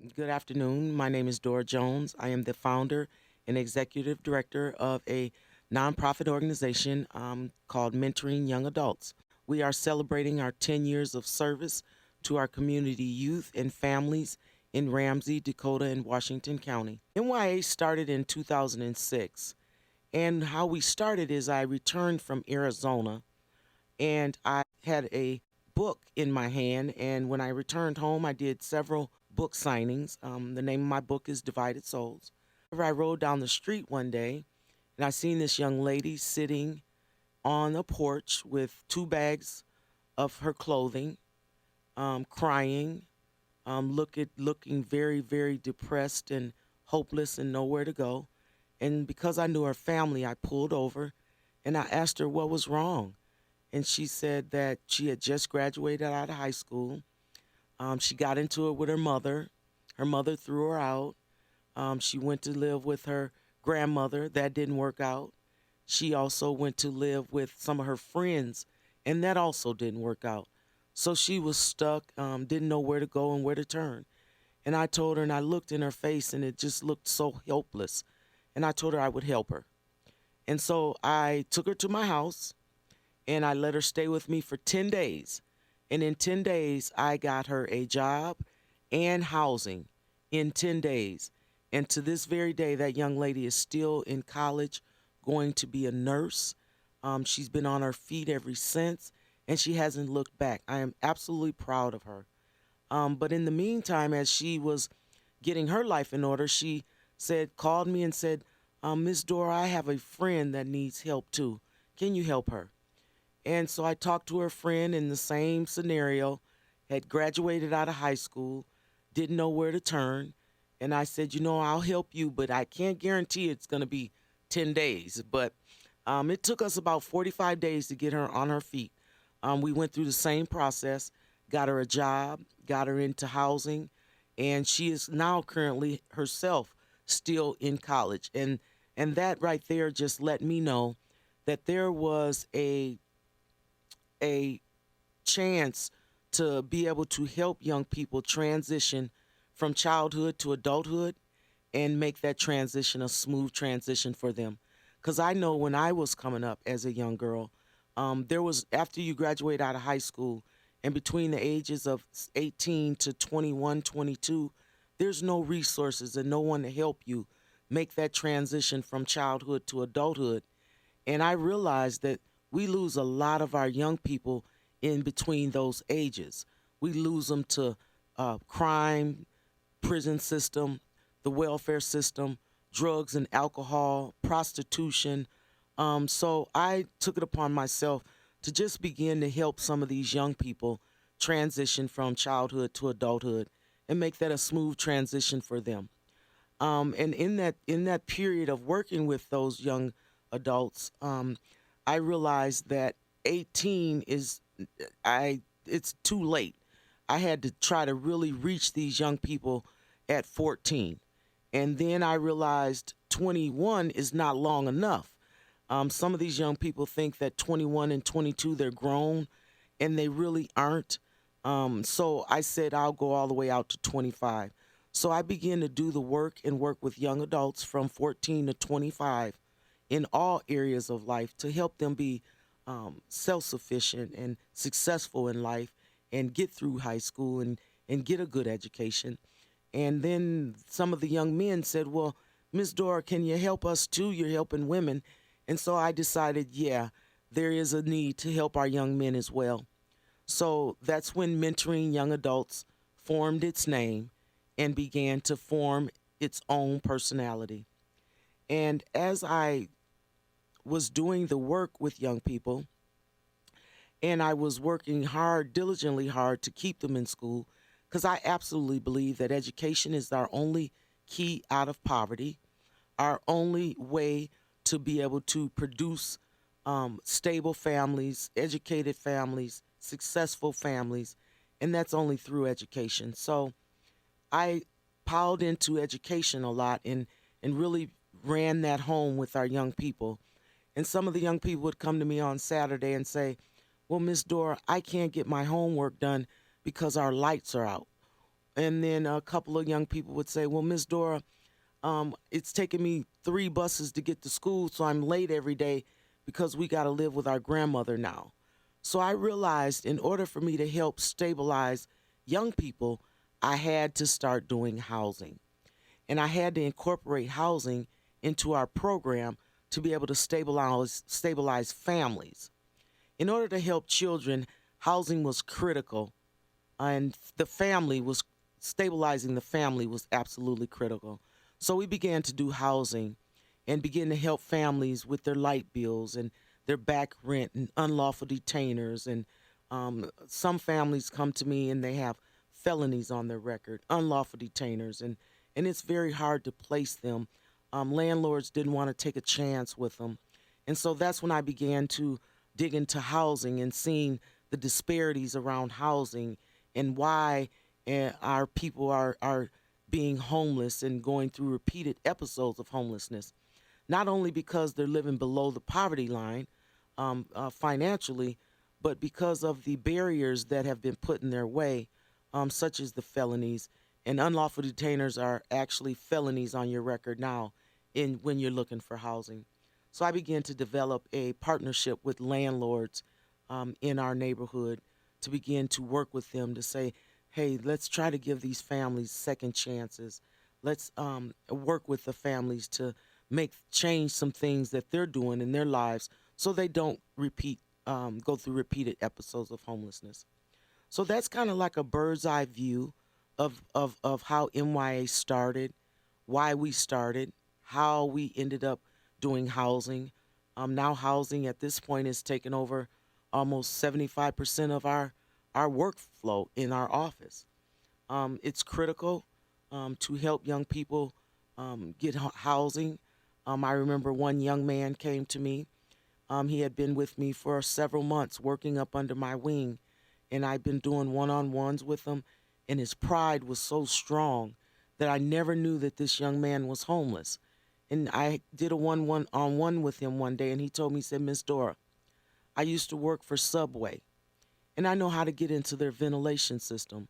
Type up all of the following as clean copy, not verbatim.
Good afternoon. My name is Dora Jones. I am the founder and executive director of a nonprofit organization called Mentoring Young Adults. We are celebrating our 10 years of service to our community youth and families in Ramsey, Dakota, and Washington County. MYA started in 2006, and how we started is I returned from Arizona and I had a book in my hand. And when I returned home, I did several book signings. The name of my book is Divided Souls. I rode down the street one day and I seen this young lady sitting on a porch with two bags of her clothing, crying, looking very, very depressed and hopeless and nowhere to go. And because I knew her family, I pulled over and I asked her what was wrong. And she said that she had just graduated out of high school. She got into it with her mother. Her mother threw her out. She went to live with her grandmother. That didn't work out. She also went to live with some of her friends, and that also didn't work out. So she was stuck, didn't know where to go and where to turn. And I told her, and I looked in her face, and it just looked so helpless. And I told her I would help her. And so I took her to my house and I let her stay with me for 10 days. And in 10 days, I got her a job and housing in 10 days. And to this very day, that young lady is still in college, going to be a nurse. She's been on her feet ever since, and she hasn't looked back. I am absolutely proud of her. But in the meantime, as she was getting her life in order, she called me and said, Miss Dora, I have a friend that needs help too. Can you help her? And so I talked to her friend in the same scenario, had graduated out of high school, didn't know where to turn. And I said, I'll help you, but I can't guarantee it's going to be 10 days. But it took us about 45 days to get her on her feet. We went through the same process, got her a job, got her into housing, and she is now currently herself still in college. And that right there just let me know that there was a chance to be able to help young people transition from childhood to adulthood and make that transition a smooth transition for them. Because I know when I was coming up as a young girl, there was, after you graduate out of high school and between the ages of 18 to 21, 22, there's no resources and no one to help you make that transition from childhood to adulthood. And I realized that we lose a lot of our young people in between those ages. We lose them to crime, prison system, the welfare system, drugs and alcohol, prostitution. So I took it upon myself to just begin to help some of these young people transition from childhood to adulthood and make that a smooth transition for them. And in that period of working with those young adults, I realized that 18 is I it's too late. I had to try to really reach these young people at 14. And then I realized 21 is not long enough. Some of these young people think that 21 and 22 they're grown, and they really aren't. So I said I'll go all the way out to 25. So I began to do the work and work with young adults from 14 to 25 in all areas of life to help them be self sufficient and successful in life and get through high school and get a good education. And then some of the young men said, well, Miss Dora, can you help us too? You're helping women. And so I decided, yeah, there is a need to help our young men as well. So that's when Mentoring Young Adults formed its name and began to form its own personality. And as I was doing the work with young people, and I was working hard, diligently hard to keep them in school, because I absolutely believe that education is our only key out of poverty, our only way to be able to produce stable families, educated families, successful families, and that's only through education. So I piled into education a lot and really ran that home with our young people. And some of the young people would come to me on Saturday and say, well, Miss Dora, I can't get my homework done because our lights are out. And then a couple of young people would say, well, Miss Dora, it's taking me 3 buses to get to school, so I'm late every day because we got to live with our grandmother now. So I realized in order for me to help stabilize young people, I had to start doing housing. And I had to incorporate housing into our program to be able to stabilize families. In order to help children, housing was critical, and the family was stabilizing the family was absolutely critical. So we began to do housing and begin to help families with their light bills and their back rent and unlawful detainers. And some families come to me and they have felonies on their record, unlawful detainers, and it's very hard to place them. Landlords didn't want to take a chance with them. And so that's when I began to dig into housing and seeing the disparities around housing and why our people are being homeless and going through repeated episodes of homelessness. Not only because they're living below the poverty line financially, but because of the barriers that have been put in their way, such as the felonies. And unlawful detainers are actually felonies on your record now when you're looking for housing. So I began to develop a partnership with landlords in our neighborhood to begin to work with them to say, hey, let's try to give these families second chances. Let's work with the families to change some things that they're doing in their lives so they don't go through repeated episodes of homelessness. So that's kind of like a bird's eye view of how MYA started, why we started, how we ended up doing housing. Now housing at this point is taking over almost 75% of our workflow in our office. It's critical to help young people get housing. I remember one young man came to me. He had been with me for several months working up under my wing, and I'd been doing one-on-ones with him, and his pride was so strong that I never knew that this young man was homeless. And I did a one-on-one with him one day, and he told me, he said, Miss Dora, I used to work for Subway, and I know how to get into their ventilation system.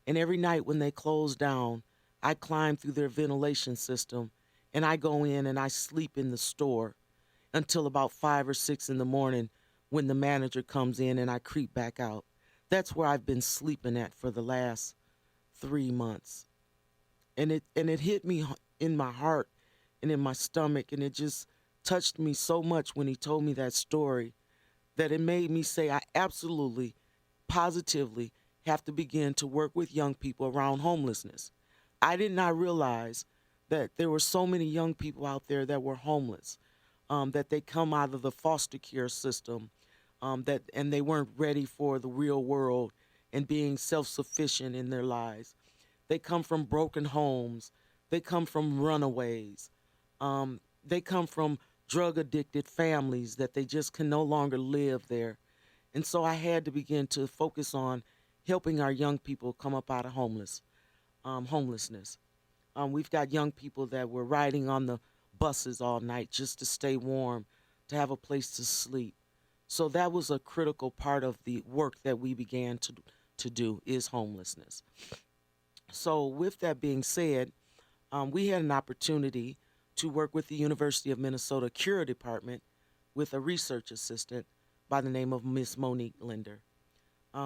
And every night when they close down, I climb through their ventilation system, and I go in and I sleep in the store until about 5 or 6 in the morning when the manager comes in and I creep back out. That's where I've been sleeping at for the last 3 months. And it hit me in my heart and in my stomach, and it just touched me so much when he told me that story that it made me say I absolutely, positively have to begin to work with young people around homelessness. I did not realize that there were so many young people out there that were homeless, that they come out of the foster care system, and they weren't ready for the real world and being self-sufficient in their lives. They come from broken homes. They come from runaways. They come from drug-addicted families that they just can no longer live there. And so I had to begin to focus on helping our young people come up out of homelessness. We've got young people that were riding on the buses all night just to stay warm, to have a place to sleep. So that was a critical part of the work that we began to do is homelessness. So with that being said, we had an opportunity to work with the University of Minnesota Cure Department with a research assistant by the name of Miss Monique Linder.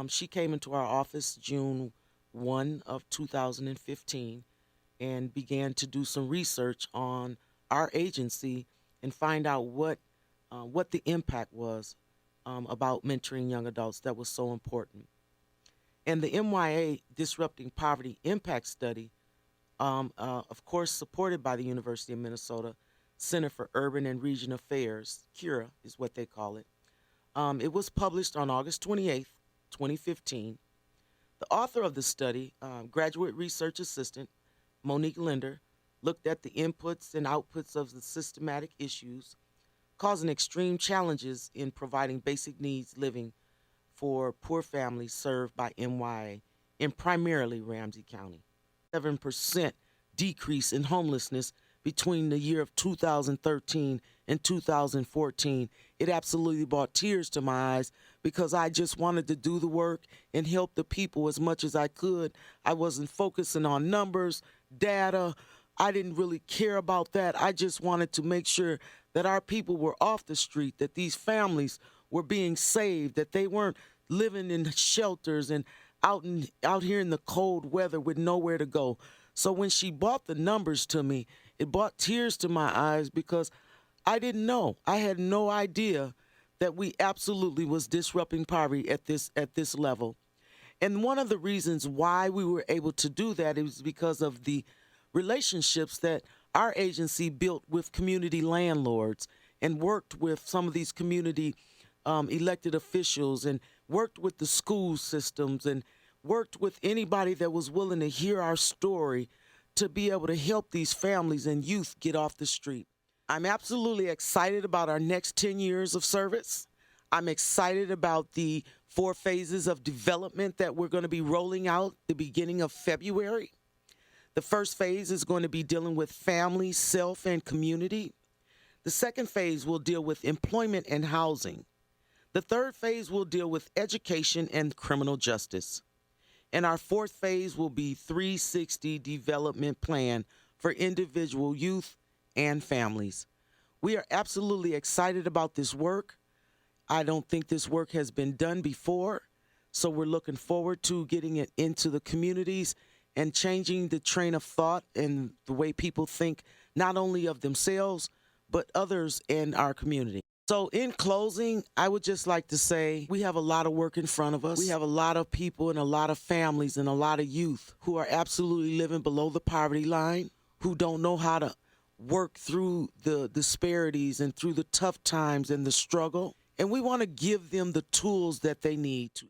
She came into our office June 1 of 2015 and began to do some research on our agency and find out what the impact was about mentoring young adults that was so important. And the MYA Disrupting Poverty Impact Study, of course, supported by the University of Minnesota Center for Urban and Regional Affairs, CURA is what they call it. It was published on August 28th, 2015. The author of the study, graduate research assistant Monique Linder, looked at the inputs and outputs of the systematic issues causing extreme challenges in providing basic needs living for poor families served by MYA in primarily Ramsey County. 7% decrease in homelessness between the year of 2013 and 2014. It absolutely brought tears to my eyes because I just wanted to do the work and help the people as much as I could. I wasn't focusing on numbers, data. I didn't really care about that. I just wanted to make sure that our people were off the street, that these families were being saved, that they weren't living in shelters and out here in the cold weather with nowhere to go. So when she brought the numbers to me, it brought tears to my eyes because I didn't know. I had no idea that we absolutely was disrupting poverty at this level. And one of the reasons why we were able to do that is because of the relationships that our agency built with community landlords and worked with some of these community elected officials and worked with the school systems and worked with anybody that was willing to hear our story to be able to help these families and youth get off the street. I'm absolutely excited about our next 10 years of service. I'm excited about the 4 phases of development that we're going to be rolling out the beginning of February. The first phase is going to be dealing with family, self, and community. The second phase will deal with employment and housing. The third phase will deal with education and criminal justice. And our fourth phase will be 360 development plan for individual youth and families. We are absolutely excited about this work. I don't think this work has been done before, so we're looking forward to getting it into the communities and changing the train of thought and the way people think, not only of themselves, but others in our community. So in closing, I would just like to say we have a lot of work in front of us. We have a lot of people and a lot of families and a lot of youth who are absolutely living below the poverty line, who don't know how to work through the disparities and through the tough times and the struggle. And we want to give them the tools that they need to